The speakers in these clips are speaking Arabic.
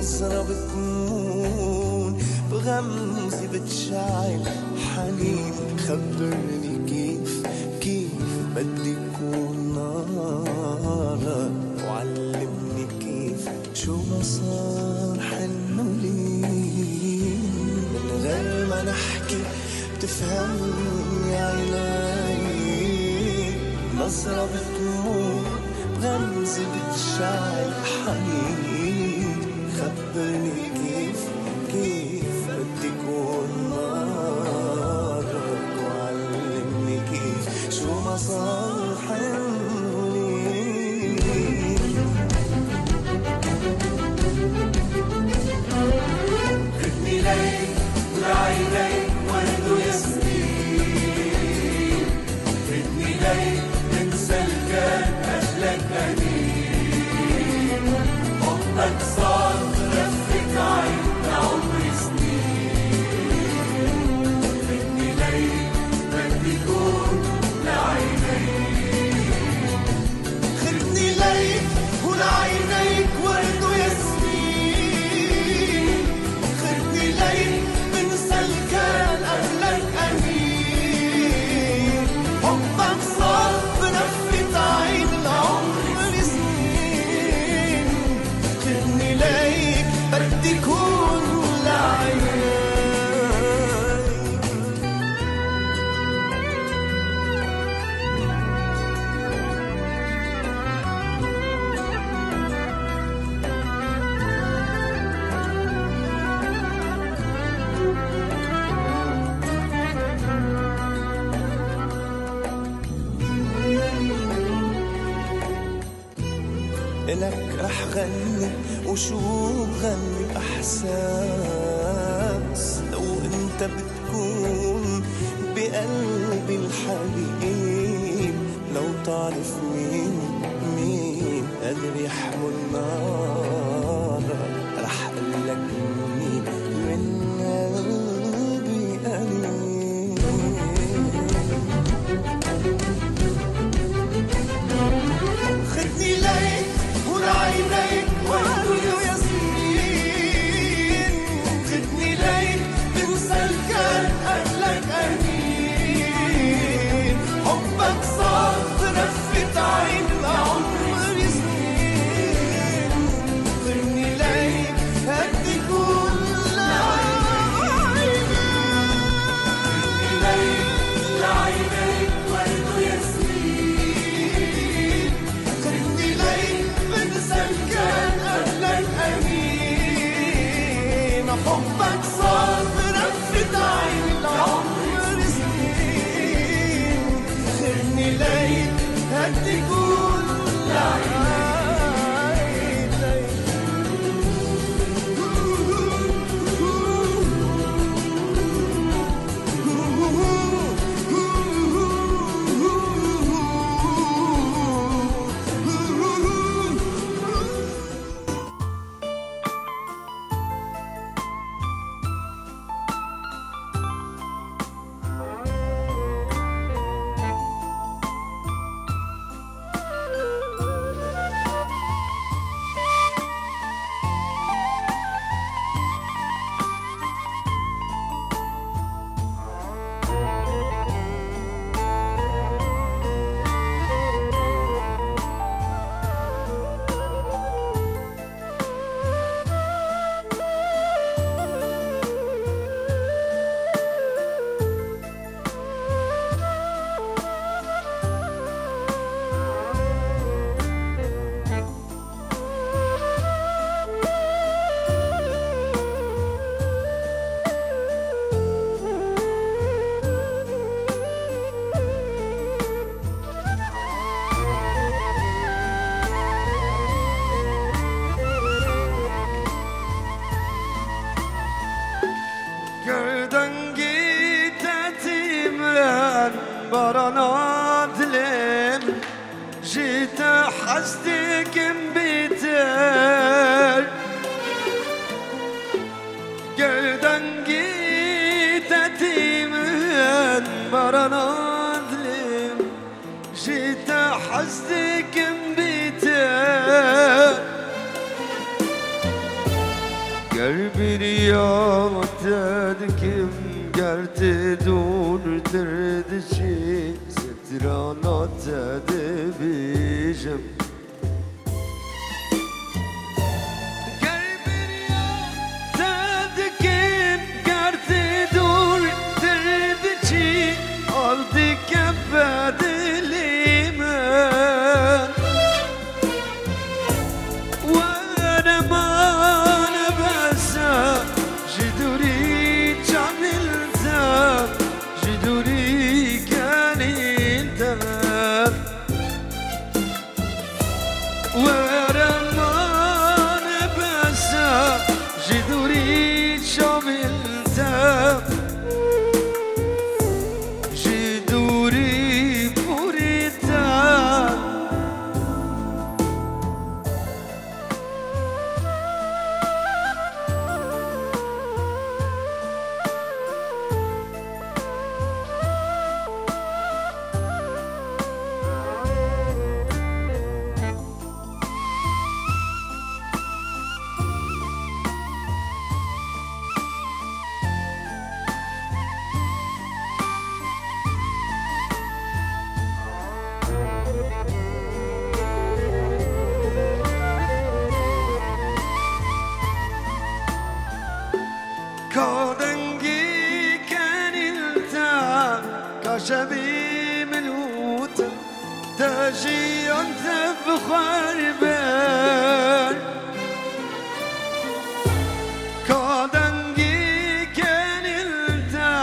نظرة بتمون، بغمزة بتشعل حنين. خبرني كيف بدي كون نارك، وعلمني كيف شو ما صار حلم لي. من غير ما نحكي بتفهمني عيني، نظرة بتمون بغمزة بتشعل حنين. خبرني كيف بدي كون نارك، وعلمني كيف شو ما صار حلمي. خدني ليك ولعينيك ورد وياسمين، خدني ليك ننسى الكان أهلك أنين. حبك صار رفة عين لعمر سنين، خدني ليك بدي كون لعينيك. خدني ليك ولعينيك ورد وياسمين، خدني ليك بنسى الكان أهلك أنين. حبك صار برفة عين العمر سنين، خدني ليك بدي كون لعينيك. إلك رح غني وشو غني بإحساس، لو أنت بتكون بقلبي الحبيب. لو تعرف مين قادر يحمل نارك، رح قلك مين من قلبي قريب. خدني ليك ولعينيك ورد وياسمين، خدني ليك بنسى الكان أهلك أنين. حبك صار برفة عين لعمر سنين، خدني ليك هدي كل لعينيك. خدني ليك لعينيك ورد وياسمين، خدني ليك بنسى الكان أهلك أنين. حبك صار برفة عين العمر سنين، خدني ليك هدي كل برنا ظلم جيت حسدك بيتك قلدن جيت تيمن برنا ظلم جيت حسدك بيتك قلبي رياض تدكم قرت دون تردشي سترانات تدبيجم قلبي رياض تدكم قرت دون تردشي أرضي كبد الإيمان وانا ما نبسا جدوري جملتا جدوري كان انت وانا ما نبسا جدوري جملتا جدوري بوريتا كودنجي كان التا كشبي منوتا تجي انت بخربان كودنجي كان التا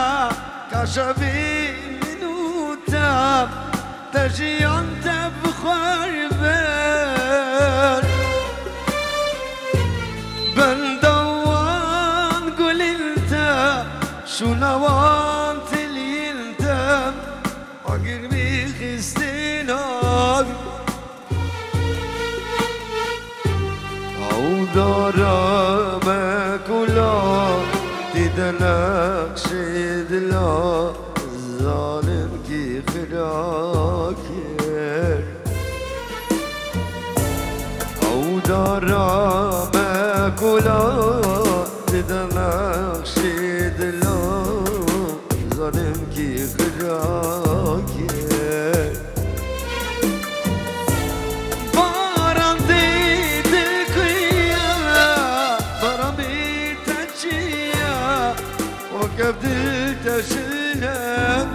كشبي منوتا تجي انت بخربان بندوان قول انت شو نوانت اللي انت وقلبي خستيناك عودارا ما كلا تدنك شدلا الظالم كي خراكر عودارا كلا بدمك شيد لا ظالم كي خراكي باران ديدك يا باران بيتجيا وقبل تشلك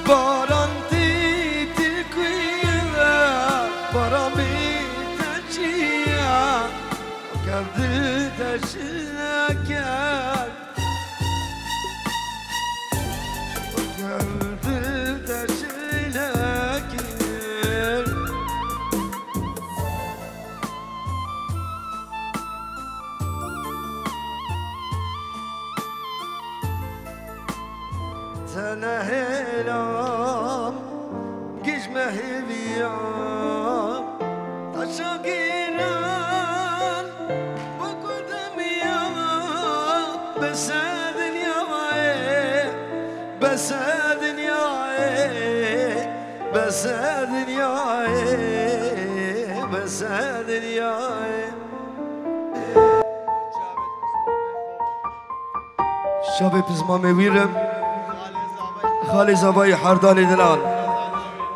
باران ديدك يا باران قبل تشلك قبل تشلك تنهلام قجمه بيام تشاقينان بقدم يا بسادن يا بسادن يا بسادن يا بسادن يا شابي بزمامي ويرم خالي زباي حرداني دلال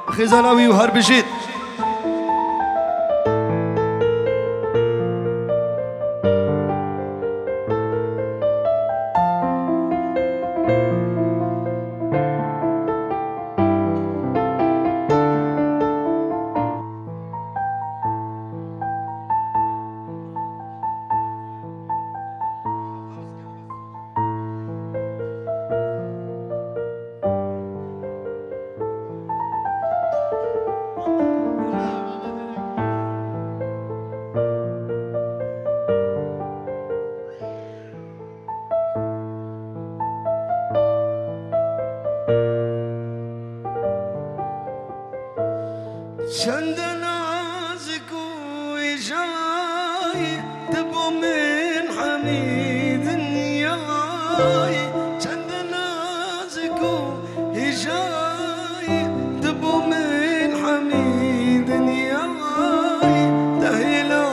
خزاناوي وهر بشيت چند نازک و جای تبو من حمید نیای چند نازک و جای تبو من حمید نیای تهلا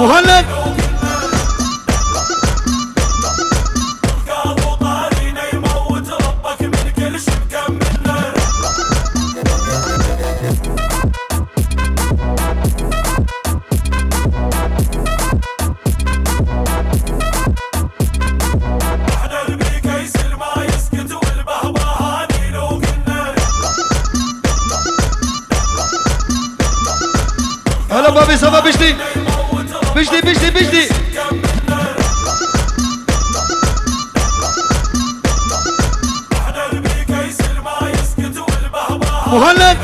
مهند هلا بابي صبا بجدي بجدي بجدي بجدي مهند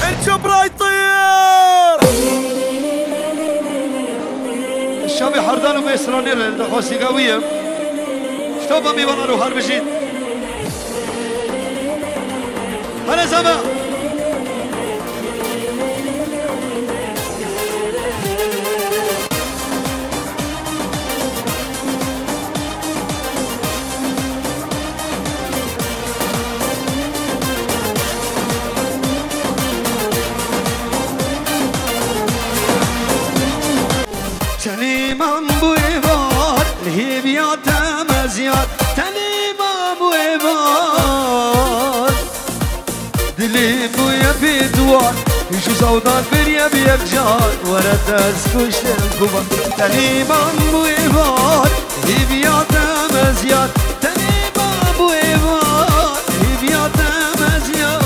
الجبرة يطير الشامي حردان وميسراني الخوصي قوية شتوبا ميوانا رو هار بجيد هلا زما تنيمان بويبار الهيبيات مزيات تنيمان بويبار دلي بويا بيدوان يشو سودان بريا بيكجار ورد اسكوش الكبار تنيمان بويبار الهيبيات مزيات تنيمان بويبار الهيبيات مزيات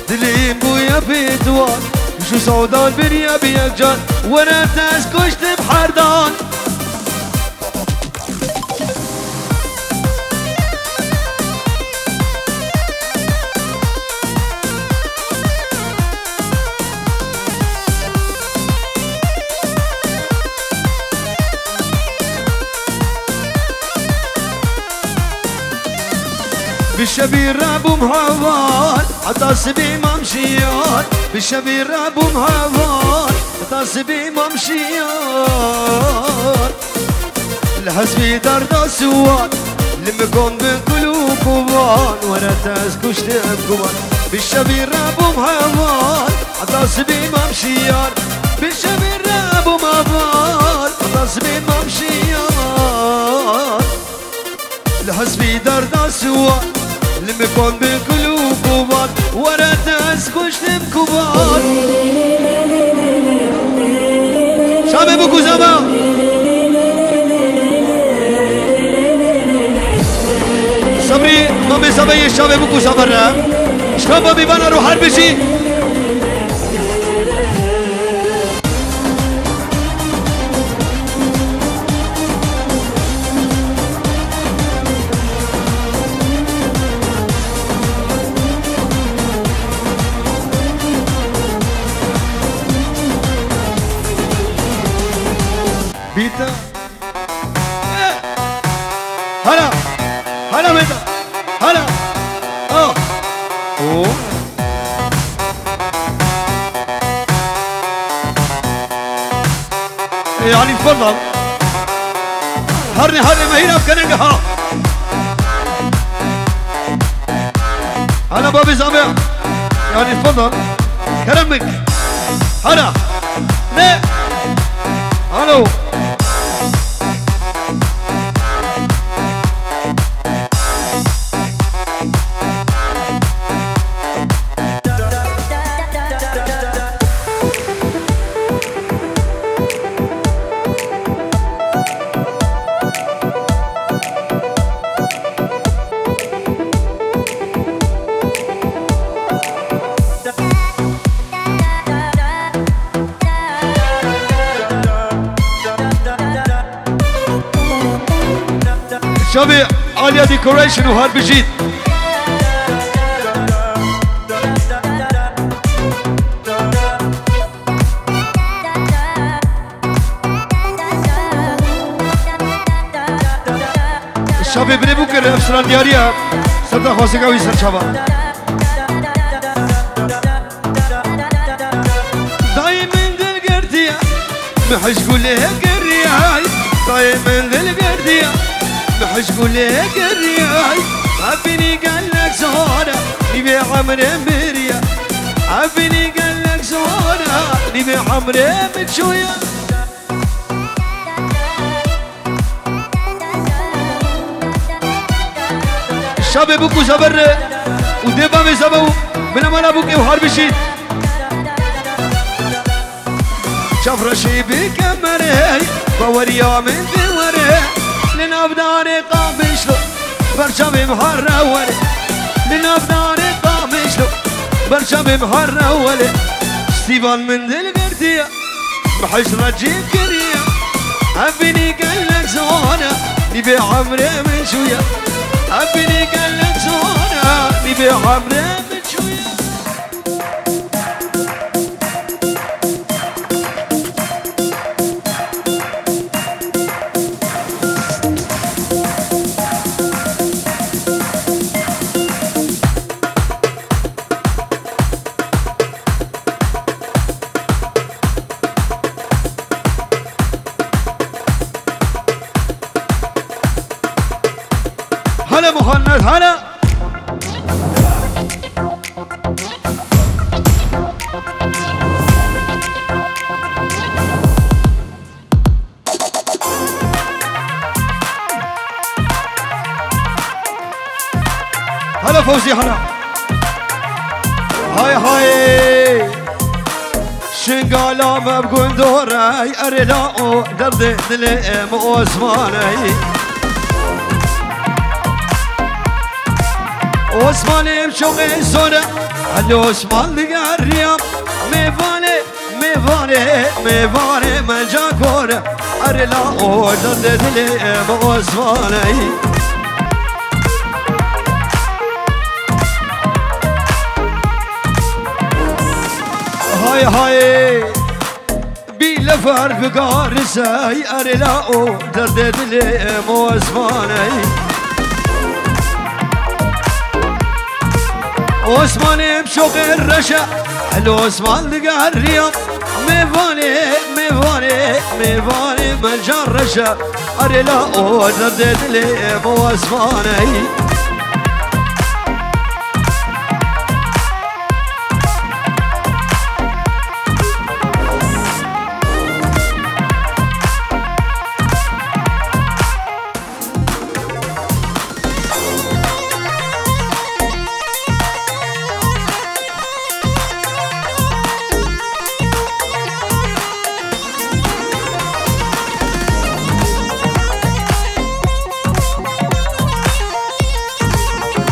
دلي بويا بيدوان شو سودان بريا بيكجان وانا تسكشت بحردان بالشبير ابو مهوان عطاسبي ممشيان بالشبير ابو مهوان عطاسبي ممشيان الحسبي درد سوان لمكون بقلوب كوان وانا تسكش كوان بالشبير ابو مهوان عطاسبي ممشيان بالشبير ابو مهوان عطاسبي ممشيان الحسبي درد سوان لما يكون بالقلوب كبار ورا تسكش كبار شامي بوكو زمان صبري مامي صبي شامي بوكو صبرنا شلون بيبانا روح هربشي بيتا هلا هلا بيتا هلا اوه يعني تفضل هرني ما هنا بكننقها هلا بابي زامع يعني تفضل كرمك هلا ليه الو شبيع عالية ديكوريشن وهرب جيد. الشباب بني بكر افسران دياريا سردا خواسي قوي سر شباب دايما دل قرديا محش قولها قرياي دايما دل قرديا محش قولها قرياي عبيني قال لك زهورة نبي عمري بريا عبيني قال لك زهورة نبي عمري بتشويا شاب بوكو زبر ودبا بزبو من مالا بوكي وهار بشيت شاف رشي بكمره بوريا من دوره لنبداري قابشلو برشام محرة ولي لنبداري قابشلو برشام محرة ولي ستيفان من دل قردية بحش رجيب كريا عبيني قلك زونة نبي عمري من شوية عبيني قلك زونة نبي عمري من شوية هلا مهند هلا هلا فوزي هلا هاي هاي شنقالا ما بقول دوراي ارلاو درد دلي مؤسماني عثماني بشوقي زورة هلو عثمان لقى الرياض ميفاني مجا كورة أرلا أودر دلي عثماني هاي هاي بيلفر بقارساي أرلا أودر دلي عثماني عثماني بشوق الرشا حلو عثمان لقى الرياض ميفاني ملجا الرشا أريلا ودردت لي مو عثماني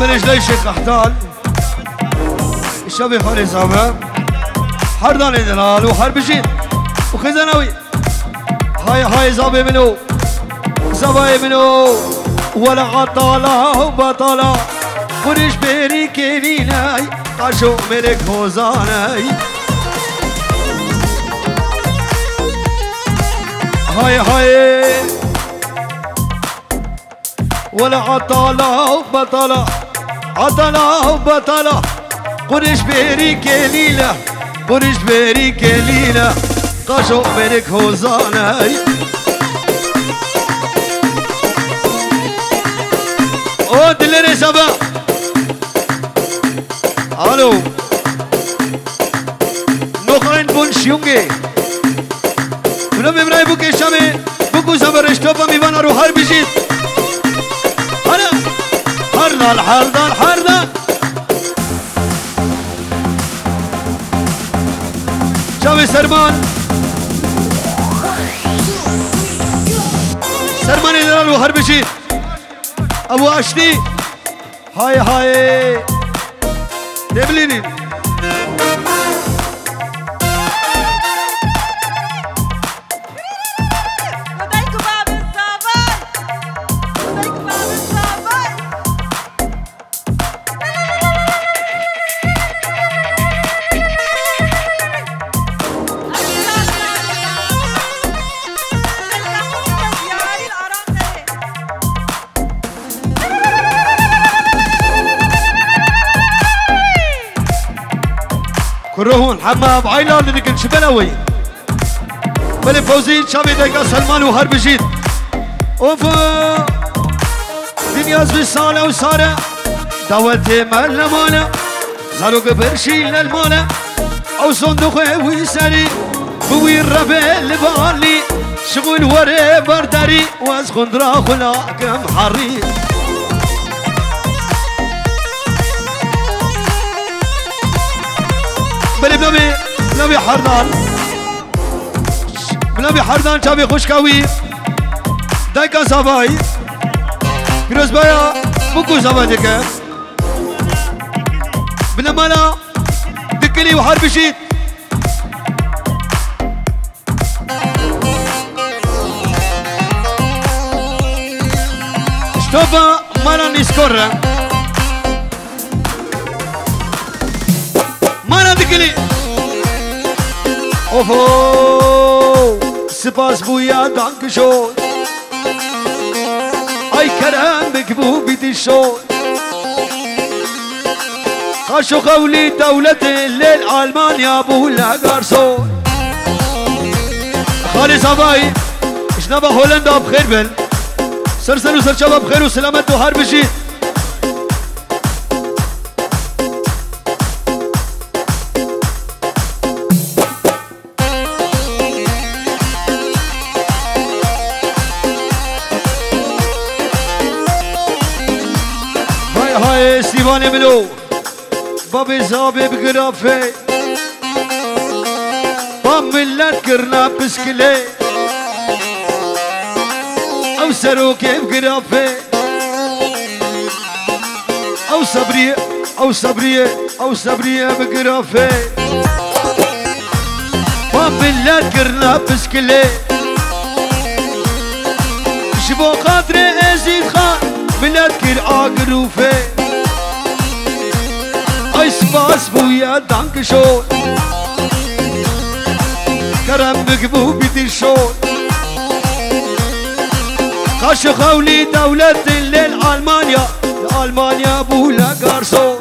بلش ليشك احتال الشبي خالي زعبا حردان دلال وحرب جيد وخزناوي هاي زابي منو زباي منو ولا عطالة وبطالة ورش بيري كينيناي قاشو ملك هوزاناي هاي ولا عطالة وبطالة عطلة وبطلة قرش بيري كليلة قرش بيري كليلة قاشو ملك هوزاناي او دلري سبا الو نوخرين بونش يونجي بنا بمراي بوكي شامي بوكو سبا رشتوبا ميوانا رو هر بجيت حردان شاوي سرمان يدلال وحرب بشير ابو اشتي هاي دبليني ودايكو باب الصابر كروهون حمام عيلان اللي كل شبلوي بلي فوزي شابي دقا سلمان وهرب جيد اوفا دنيا زبي صالة وصالة دعوتي مال مالا زاروك برشي للمالا او صندوق ويسالي بوي الربع اللي شغل وري برداري واز خندرا خلاق محري بلي بلبي حردان بلبي حردان شابي خوشكاوي دايكا صباي كروز بايا بوكو صباي ديكا بلا مالا دكلي وحرب شيت اشتوفا مالا نسكورا مالا دكلي اوفو سپاس بویا دانک شد ای کرم بکبو بیدی شد خاشو قولي دولة الليل ألمانيا بولا قرصون خالي صباي اشنبا هولندا بخير بل سرسل وسر شباب بخير وسلامت وحرب بشيت هاي سيفاني ملو بابي زابي بقرافي باملت كرنا بسكلي او سروكي بقرافي او صبريه او صبريه او صبريه بقرافي باملت كرنا بسكلي شبو خاطري ازيد خان ملت كر اقروفي اي سپاس بویا دانک شد کرم بگبو بیدی شد خاش خولي دولة الليل ألمانيا بولا قرصون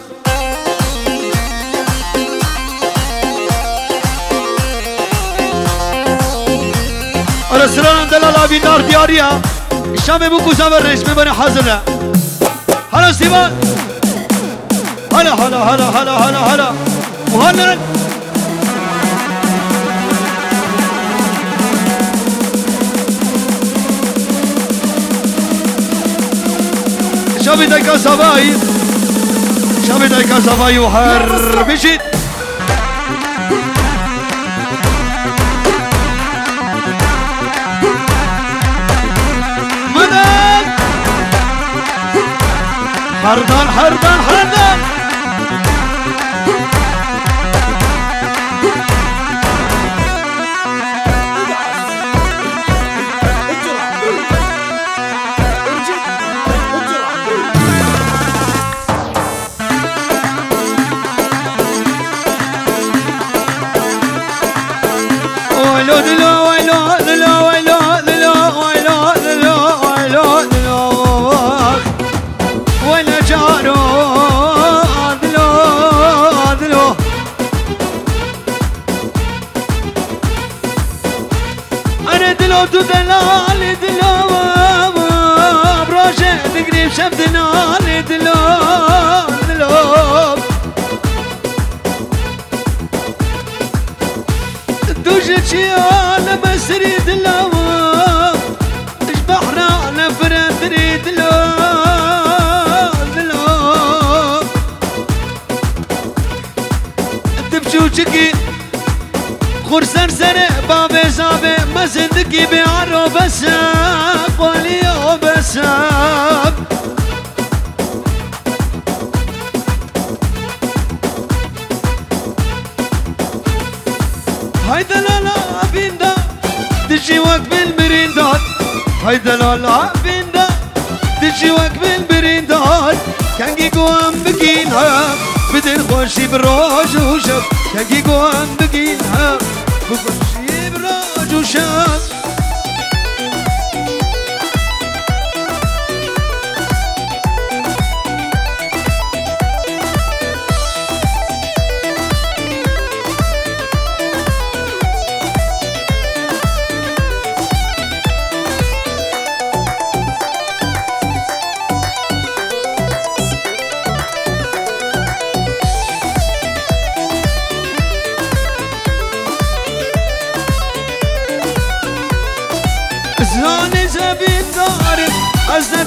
الرسولان دلال أبي نار دياريا الشام بوكو زمرش ببني حزنة هلا سيمان هلا هلا هلا هلا هلا هلا مهند شابي دايكا صباي شابي دايكا صباي وحر بشيت مدد حردان حردان حردان دلال دلال بروجه تقريب شاف دلال دلال دلال دوجة شيال بسري دلال بحرا نفرة تريد دلال دلال تبشو شكي خرسر سر باب زابه ما زندگی بیارو بساب قولیو بساب هاي دلالا بیندا تجي وقت بالبريندات هاي دلالا بیندا تجي وقت بالبريندات كانجي قوام بكينها بدل خوشي بروج وشب كانجي قوام بكينها بخشي براج وشاب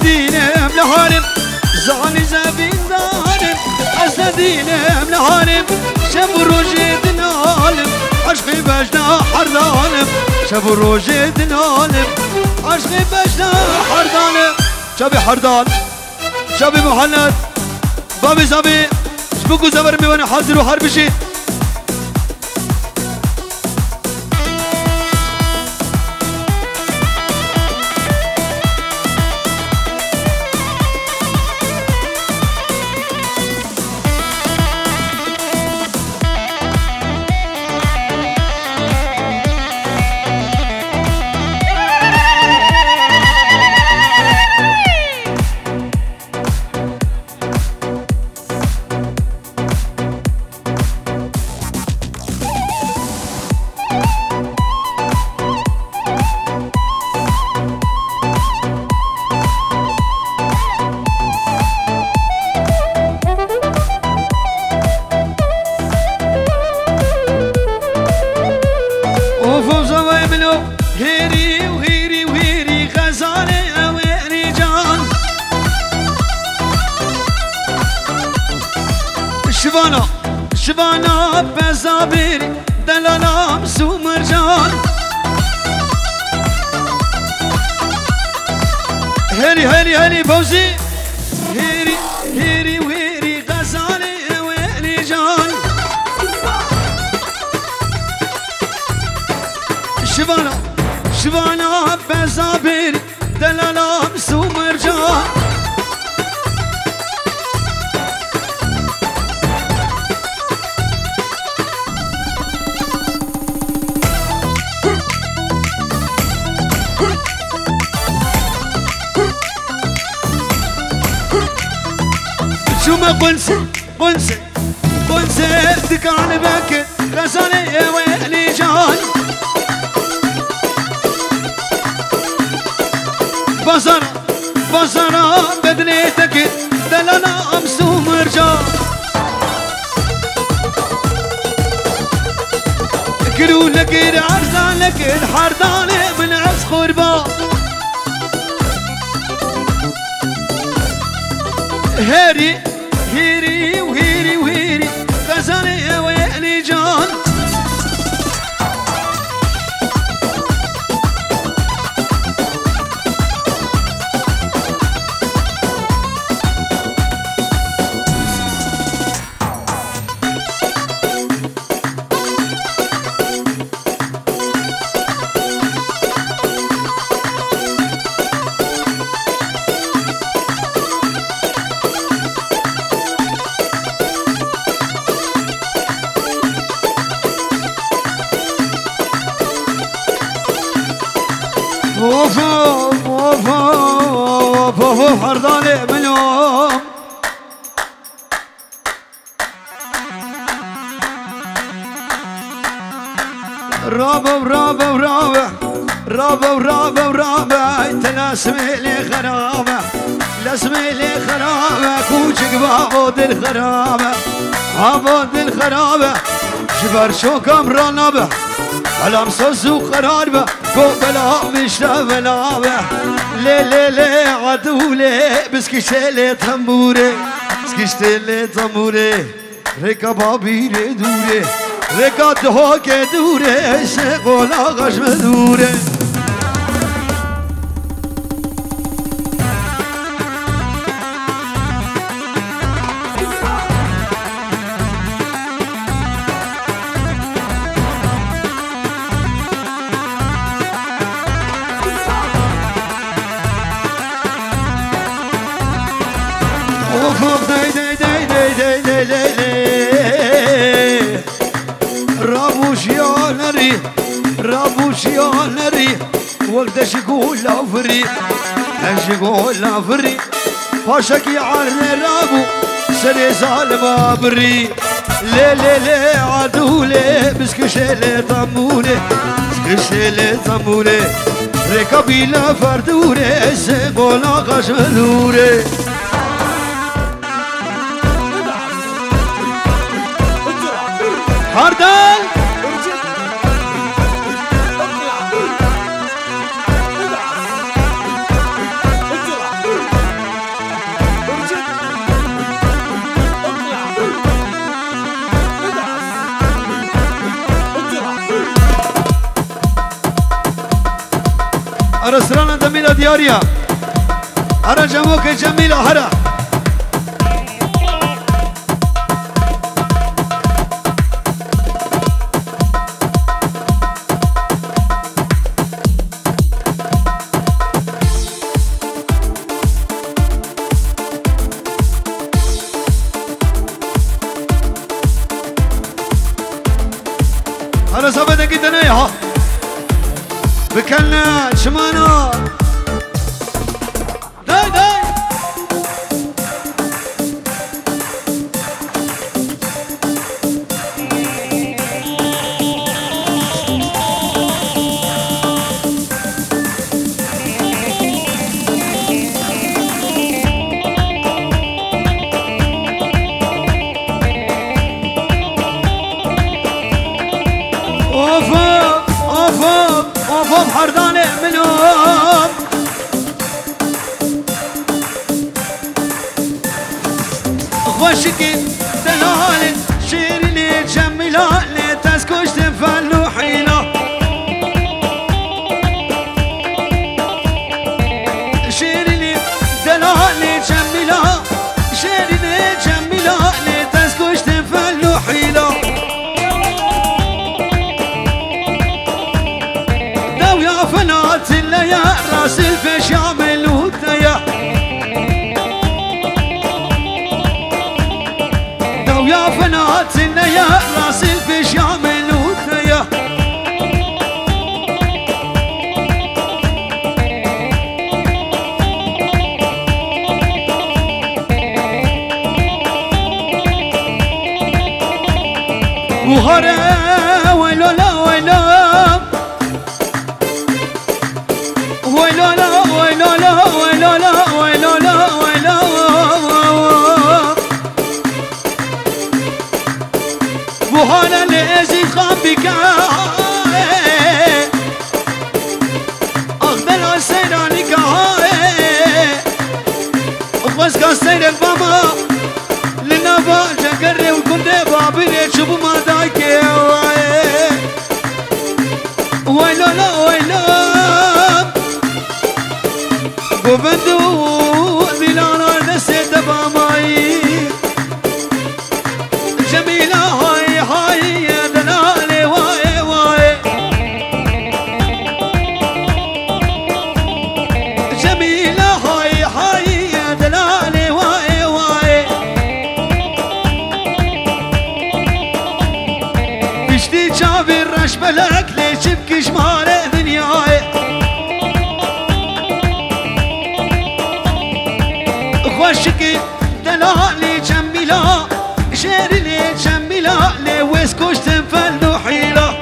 دينم لهارم زاني زبين دارم حسن دينم لهارم شب روجي دنالم عشقي بجنا حردانم شب روجي دنالم عشقي بجنا حردانم شبي حردان شبي محند بابي زبي شبكو زبر ميواني حاضر وحرب شيء شبانا بزابيري دلالا مسو مرجان هيري هيري هيري بوزي هيري هيري وهيري غزالي ويلي جان شبانا بزابيري دلالا مسو مرجان شو ما قنسة دكان بك غزالي ويلي جان بصرة بدنيتك دلنا أمسو مرجان كرو لك العرزان لك الحردان من عز خربان هيري هيري وهيري وهيري غزالي ويلي جان وفو حرداني منهم رابع تلاسمي لي خرابة لاسمي لي خرابة كوشك بابود الخرابة جبر شو كامرانابة على مصوصو قراربة قبلا مش بلابة لي عدولي بسكشتلي تنبوري ريكا بابيري دوري ريكا دهوكي دوري شغولا غشم دوري رابوشيانري وقت شقول لافري فاشك يعرني رابو سري ظالم ابري لي عدولي بسكشلي طمولي ركبي لا فردوري سيقولا غشمدوري حردان بوسا دياريا هرا جموك جميلة هرا هلا صابتك جدا ها بكلنا شمانا داي داي اوف حرداني منهم خوشكي دلالي شيريني جميلاني تسكوش تنفلو حيلة شيريني دلالي جميلة شيريني جميلاني تسكوش تنفلو حيلة فنات اللي يا راس الفيش يعملوا الديا دو يا فنات اللي يا راس الفيش يعملوا الديا وهرا ويلولا ويلولا ويلولا ويلولا ويلولا ويلولا ويلولا وهانا لازي خابك أخذنا سيرانك وخوزك سيرك بابا لنبا جاكري وكنت بابي شوفوا ما دايكي ويلولا ويلولا وبندو دلانا نسيت باماي جميلة هاي هاي يا دلالي واي واي جميلة هاي هاي يا دلالي واي واي بشتي جابي الرش بلك ليش بكش مالي دنياي خوشكي دلالي جميلة شيريني جميلة لويسكوش تنفلو حيلة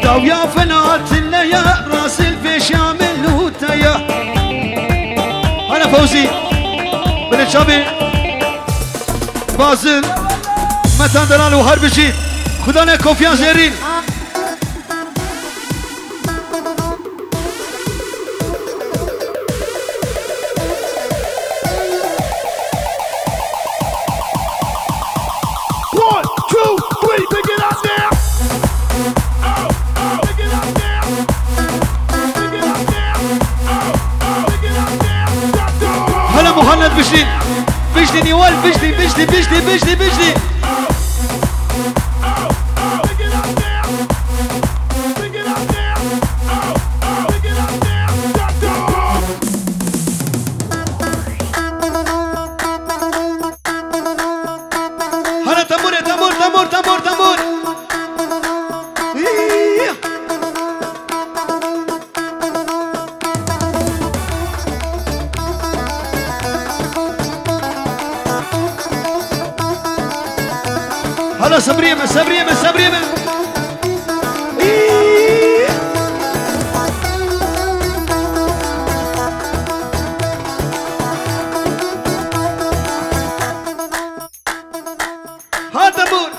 داو يا فنات اللي يا راس الفيش يعملوا الديا هلا فوزي بن شابي بازل متان دلال وهرب جيت خدانا كوفيان زيرين بجدي بجدي نيوال بجدي بجدي بجدي بجدي بجدي هلا تمور تمور تمور تمور تمور هلا سبريمة سبريمة سبريمة هذا بول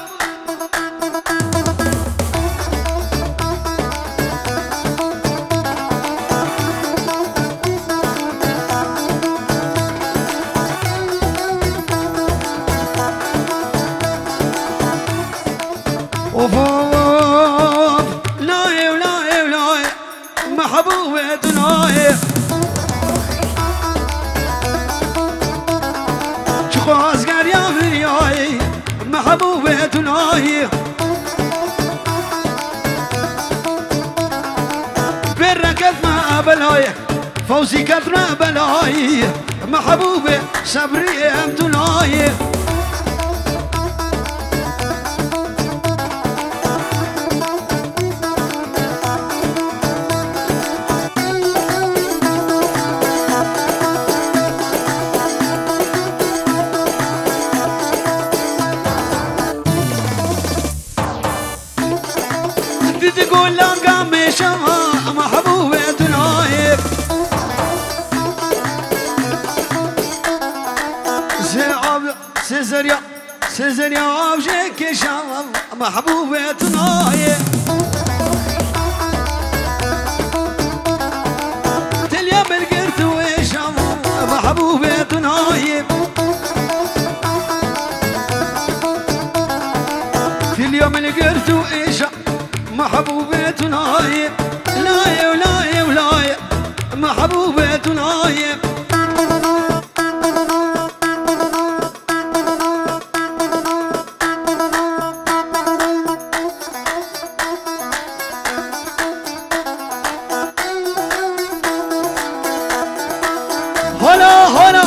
اوفو محبوبتنا شخوص قال يا فرياي محبوبتنا بركت ما بلاي فوزي كثرة بلاي محبوبة صبري امتناي تقول لا قامي شما محبوبتنا سيزريا عوجك شام محبوبتنا تليا بالقرت وشام محبوبتنا تليا القرت وشام محبوبتنا لا ولا ولا محبوبتنا هلا هلا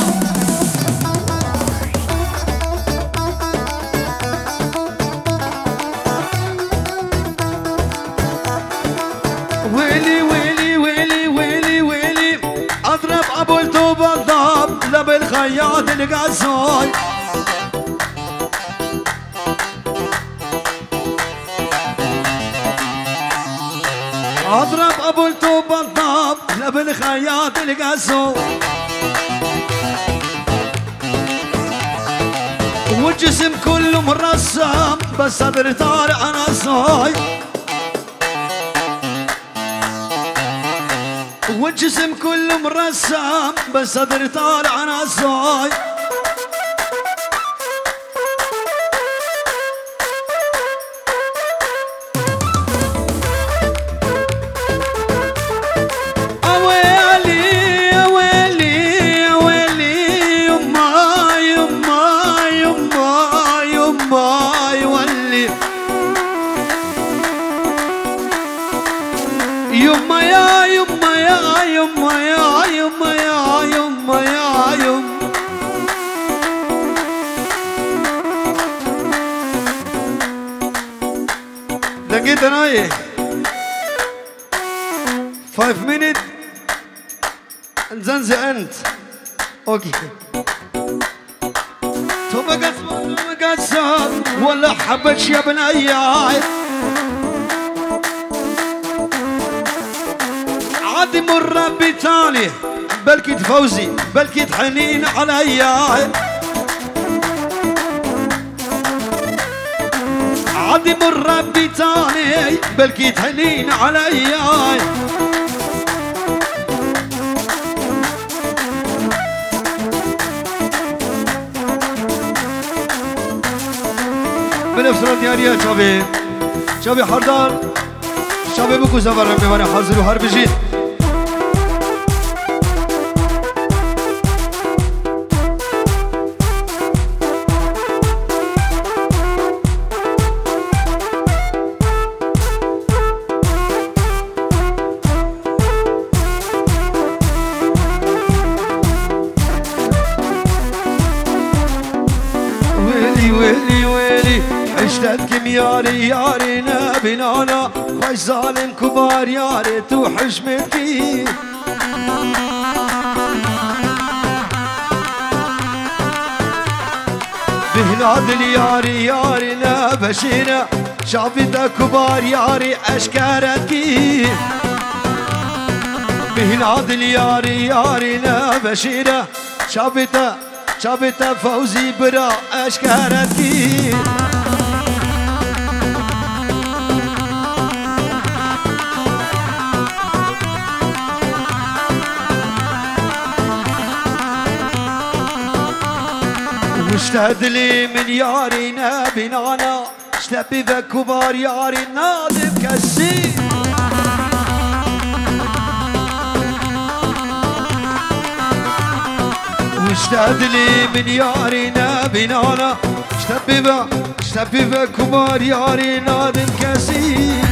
ويلي ويلي ويلي ويلي ويلي اضرب ابو التوب الضاب لب الخياط القصاي اضرب ابو التوب الضاب لب الخياط القصاي والجسم كله مرسم بس صدر طالع انا صاي والجسم كله مرسم بس صدر طالع انا صاي يما يا يما يا يما يا يما يا يما يا يما لقيت انا ايه 5 minutes نزنزي انت اوكي تو بقت صار ولا حبتش يا بنياي عادي مر بتالي بلكي تفوزي بلكي تحنين عليا عادي مر بتالي بلكي تحنين عليا بنفسنا دياريا شابي حردار شابي بكو زفر رمي حاضر وحرب جيت ويلي ويلي عشتكم ياري ياري نبينا خوش ظالم كبار ياري توحش منكي بهناد الياري ياري نبشينا شافتا كبار ياري اشكارتكي بهناد الياري ياري نبشينا شافتا فوزي برا اشكارتكي واشتهد لي من ياري نبي نانا اشتبي ذا كبار ياري نادم كسي اشتد لي من يارنا بنانا اشتبيبا كبار ياري نادم كسي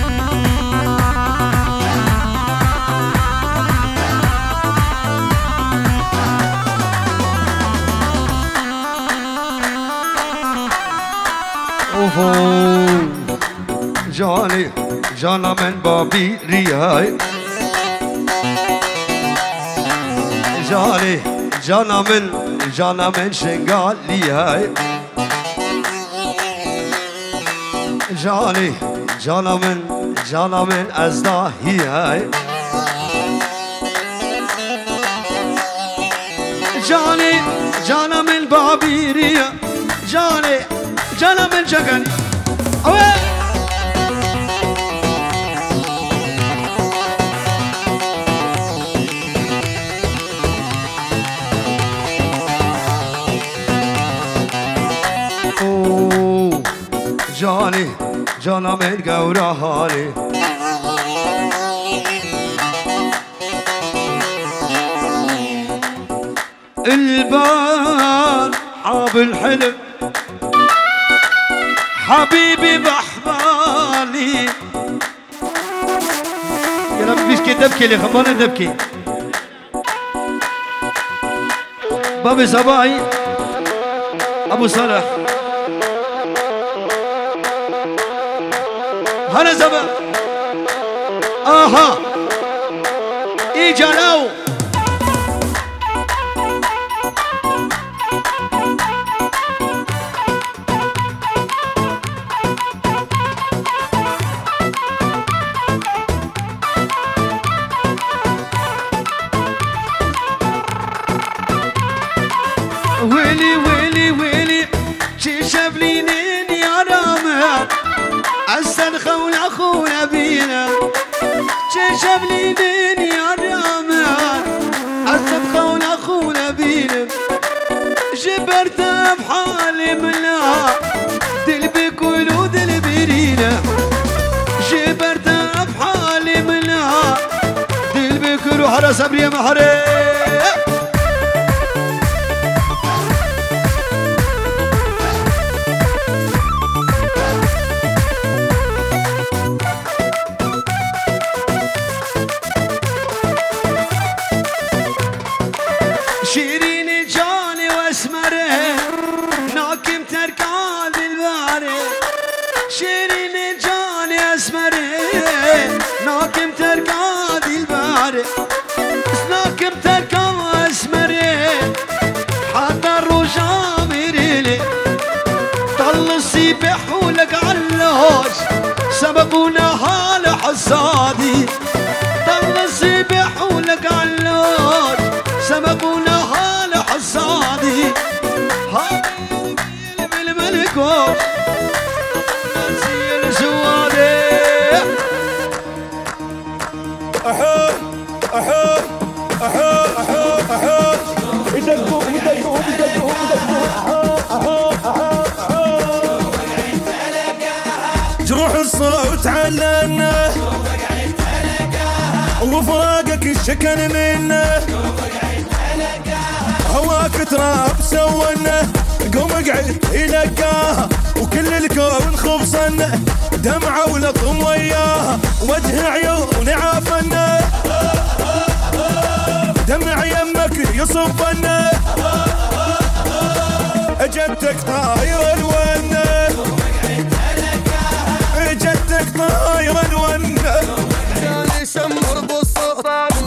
جانا من بابي رياي جانا من شنقال لياي جانا من ازداهي هاي جانا من بابي ريا جانا من شقن جانا من قورا هالي البان حاب الحلم حبيبي بحبالي يا رب مش كده تبكي لي خبرنا تبكي بابي صباحي ابو صالح هلا زبا اها اجلاو ويلي ويلي ويلي شيشب لينين يا رامي السنخة والأخونا بينا شيشب لينين يا رامي السنخة والأخونا بينا جبرت بحالي منها دلبي كلو دلبي رينا جبرت بحالي منها دلبي كلو حرا صبري يا محري شيريني جاني واسمره ناكم تركان بالباري شيريني جاني اسمره ناكم تركان بالباري ناكم تركان واسمره حتى الرجا مريلي طل السيبح ولك علوش سبقونا حال حصادي طل السيبح ولك علوش سبقونا حال حصادي هاي بالملكوش نسير سوادي أحو أحو أحو أحو أحو يدقوا يدقوا يدقوا يدقوا أحو أحو أحو جروح الصوت علنا وفراقك الشكن منه هواك تراب سونا قوم اقعد يلقاها وكل الكون خبصنا دمعة ولطم وياها وجه عيوني عافنا دمع يمك يصبنا جدك طاير الونه جدك طاير الونه جاني شمر بالصوت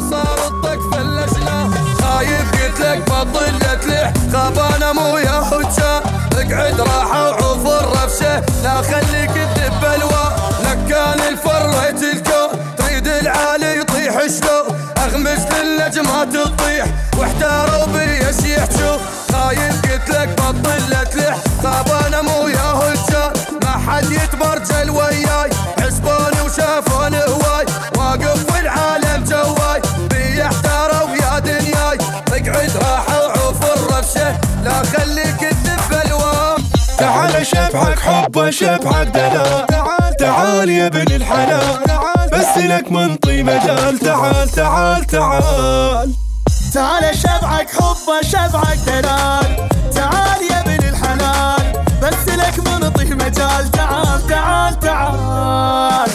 صار الطق فلشنا خايف قلت لك بطلت لح خابانه مو يا حجه اقعد راحه وعوف الرفشه لا خليك تدب الوا لك كان الفريت الكون تريد العالي يطيح شلو اغمز للنجمات تطيح واحتاروا بي ايش يحجوا خايف قلت لك بطلت لح خابانه مو يا حجه ما حد يتبرجل وياي حسبوني وشافوني هواي واقف في العالم جواي بي احتاروا يا دنياي اقعد راحه وعوف الرفشه لا خليك تدب الوام تعال شبحك حب شبحك دلال تعال يا ابن الحلال بس لك منطي مجال تعال تعال تعال تعال شبعك حبه شبعك دلال، تعال يا ابن الحلال بس لك منطي مجال، تعال تعال تعال